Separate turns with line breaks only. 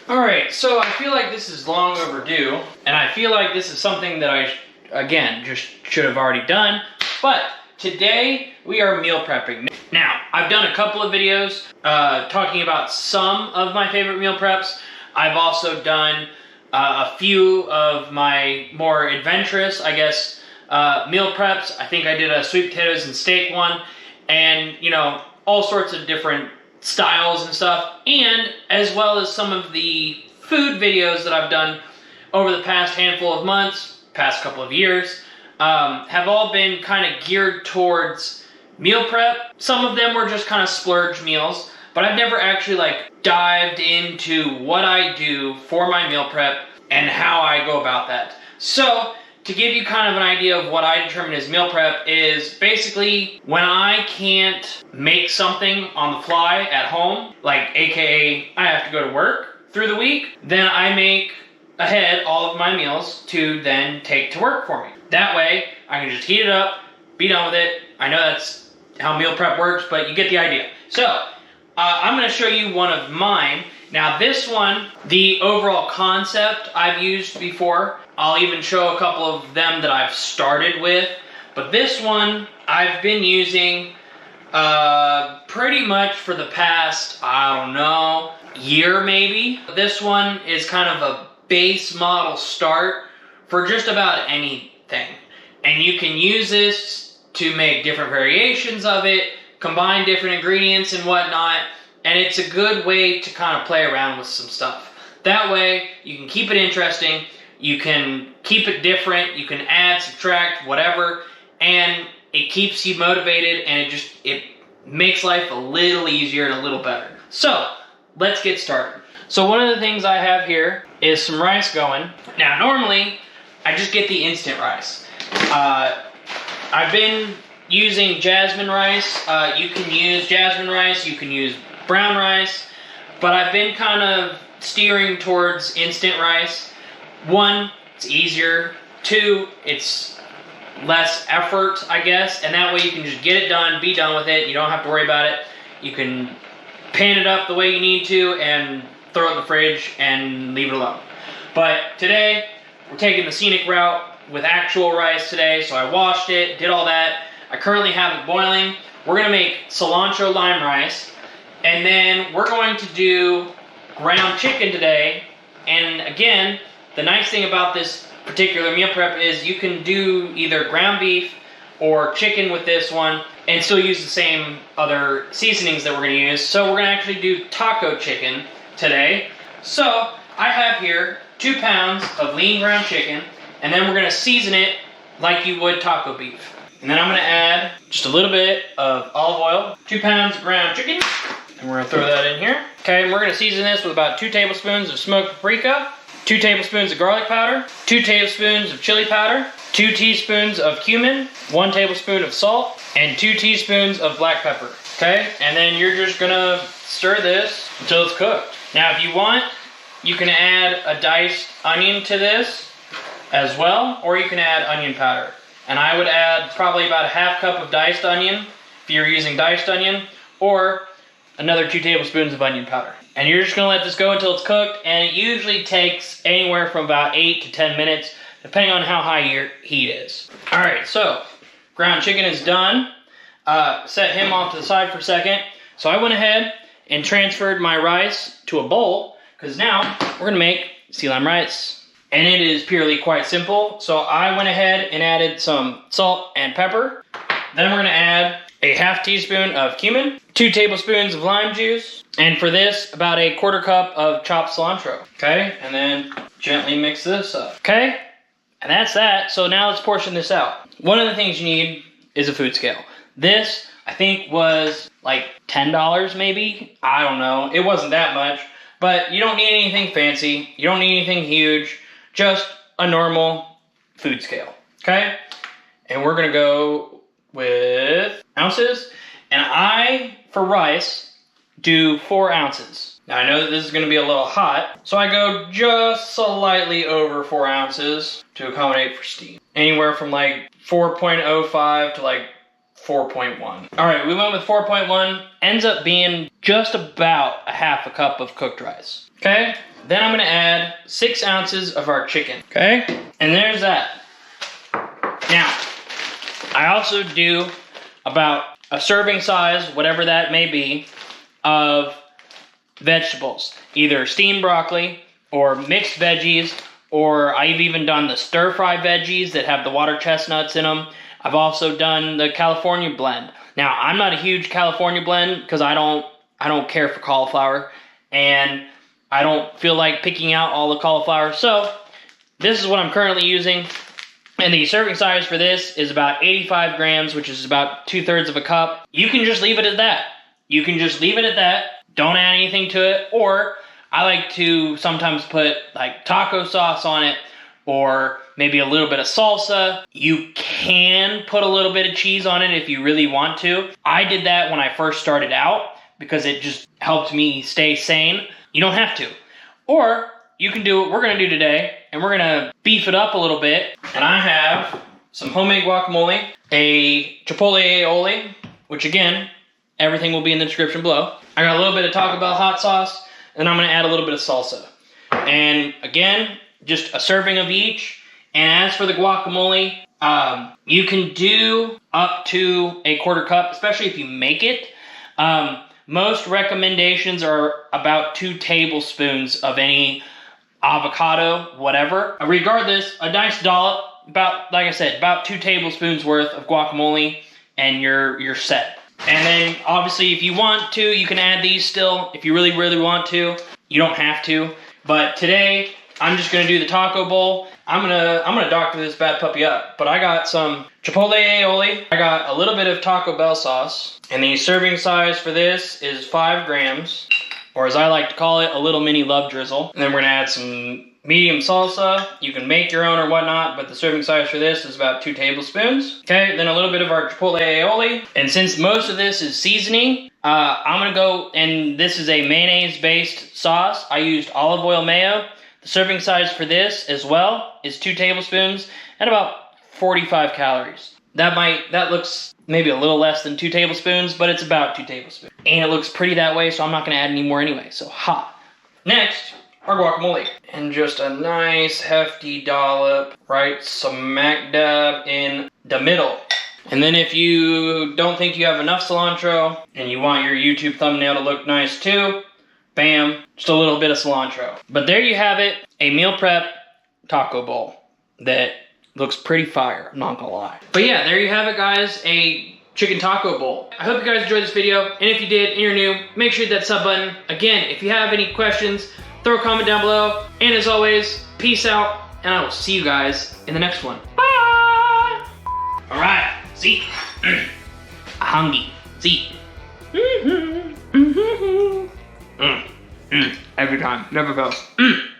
Alright, so I feel like this is long overdue, and I feel like this is something that I, again, just should have already done, but today we are meal prepping. Now, I've done a couple of videos talking about some of my favorite meal preps. I've also done a few of my more adventurous, I guess, meal preps. I think I did a sweet potatoes and steak one, and, you know, all sorts of different styles and stuff, and as well as some of the food videos that I've done over the past handful of months, past couple of years, have all been kind of geared towards meal prep. Some of them were just kind of splurge meals, but I've never actually like dived into what I do for my meal prep and how I go about that. So to give you kind of an idea of what I determine as meal prep is basically when I can't make something on the fly at home, like AKA I have to go to work through the week, then I make ahead all of my meals to then take to work for me. That way I can just heat it up, be done with it. I know that's how meal prep works, but you get the idea. So I'm going to show you one of mine. Now this one, the overall concept I've used before. I'll even show a couple of them that I've started with. But this one I've been using pretty much for the past, I don't know, year maybe. This one is kind of a base model start for just about anything. And you can use this to make different variations of it, combine different ingredients and whatnot, and it's a good way to kind of play around with some stuff. That way, you can keep it interesting, you can keep it different, you can add, subtract, whatever, and it keeps you motivated, and it makes life a little easier and a little better. So, let's get started. So one of the things I have here is some rice going. Now, normally, I just get the instant rice. I've been using jasmine rice. You can use jasmine rice, you can use brown rice, but I've been kind of steering towards instant rice. One, it's easier. Two, it's less effort, I guess, and that way you can just get it done, be done with it. You don't have to worry about it. You can pan it up the way you need to and throw it in the fridge and leave it alone. But today, we're taking the scenic route with actual rice today, so I washed it, did all that. I currently have it boiling. We're going to make cilantro lime rice, and then we're going to do ground chicken today. And again, the nice thing about this particular meal prep is you can do either ground beef or chicken with this one and still use the same other seasonings that we're going to use. So we're going to actually do taco chicken today. So I have here 2 pounds of lean ground chicken, and then we're going to season it like you would taco beef. And then I'm going to add just a little bit of olive oil, 2 pounds of ground chicken, and we're going to throw that in here. Okay, and we're going to season this with about 2 tablespoons of smoked paprika, 2 tablespoons of garlic powder, 2 tablespoons of chili powder, 2 teaspoons of cumin, 1 tablespoon of salt, and 2 teaspoons of black pepper. Okay, and then you're just going to stir this until it's cooked. Now if you want, you can add a diced onion to this as well, or you can add onion powder. And I would add probably about a half cup of diced onion if you're using diced onion, or another 2 tablespoons of onion powder. And you're just going to let this go until it's cooked, and it usually takes anywhere from about 8 to 10 minutes, depending on how high your heat is. Alright, so ground chicken is done. Set him off to the side for a second. So I went ahead and transferred my rice to a bowl, because now we're going to make sea lime rice. And it is purely quite simple. So I went ahead and added some salt and pepper. Then we're going to add a half teaspoon of cumin, 2 tablespoons of lime juice, and for this, about a 1/4 cup of chopped cilantro. Okay, and then gently mix this up. Okay, and that's that. So now let's portion this out. One of the things you need is a food scale. This, I think, was like $10 maybe. I don't know. It wasn't that much. But you don't need anything fancy. You don't need anything huge. Just a normal food scale. Okay? And we're going to go with ounces. And I, for rice, do 4 ounces. Now I know that this is going to be a little hot, so I go just slightly over 4 ounces to accommodate for steam. Anywhere from like 4.05 to like 4.1. Alright, we went with 4.1. Ends up being just about a half a cup of cooked rice. Okay? then I'm gonna add 6 ounces of our chicken, okay? And there's that. Now, I also do about a serving size, whatever that may be, of vegetables. Either steamed broccoli or mixed veggies, or I've even done the stir-fry veggies that have the water chestnuts in them. I've also done the California blend. Now, I'm not a huge California blend because I don't care for cauliflower, and I don't feel like picking out all the cauliflower. So, this is what I'm currently using. And the serving size for this is about 85 grams, which is about 2/3 of a cup. You can just leave it at that. You can just leave it at that. Don't add anything to it. Or I like to sometimes put like taco sauce on it, or maybe a little bit of salsa. You can put a little bit of cheese on it if you really want to. I did that when I first started out because it just helped me stay sane. You don't have to. Or you can do what we're gonna do today, and we're gonna beef it up a little bit. And I have some homemade guacamole, a chipotle aioli, which again, everything will be in the description below. I got a little bit of Taco Bell hot sauce, and I'm gonna add a little bit of salsa. And again, just a serving of each. And as for the guacamole, you can do up to a 1/4 cup, especially if you make it. Most recommendations are about 2 tablespoons of any avocado, whatever. Regardless, a nice dollop, about, like I said, about 2 tablespoons worth of guacamole, and you're set. And then, obviously, if you want to, you can add these still. If you really, really want to, you don't have to. But today, I'm just gonna do the taco bowl. I'm gonna doctor this bad puppy up. But I got some chipotle aioli. I got a little bit of Taco Bell sauce. And the serving size for this is 5 grams. Or as I like to call it, a little mini love drizzle. And then we're gonna add some medium salsa. You can make your own or whatnot, but the serving size for this is about 2 tablespoons. Okay, then a little bit of our chipotle aioli. And since most of this is seasoning, I'm gonna go, and this is a mayonnaise-based sauce. I used olive oil mayo. The serving size for this as well is 2 tablespoons and about 45 calories. That looks maybe a little less than 2 tablespoons, but it's about 2 tablespoons. And it looks pretty that way, so I'm not gonna add any more anyway, so ha. Next, our guacamole. And just a nice hefty dollop right smack dab in the middle. And then if you don't think you have enough cilantro and you want your YouTube thumbnail to look nice too, bam, just a little bit of cilantro. But there you have it, a meal prep taco bowl that looks pretty fire, I'm not gonna lie. But yeah, there you have it guys, a chicken taco bowl. I hope you guys enjoyed this video, and if you did and you're new, make sure you hit that sub button. Again, if you have any questions, throw a comment down below. And as always, peace out, and I will see you guys in the next one. Bye! All right, see? Hungry, see? Every time, never fails.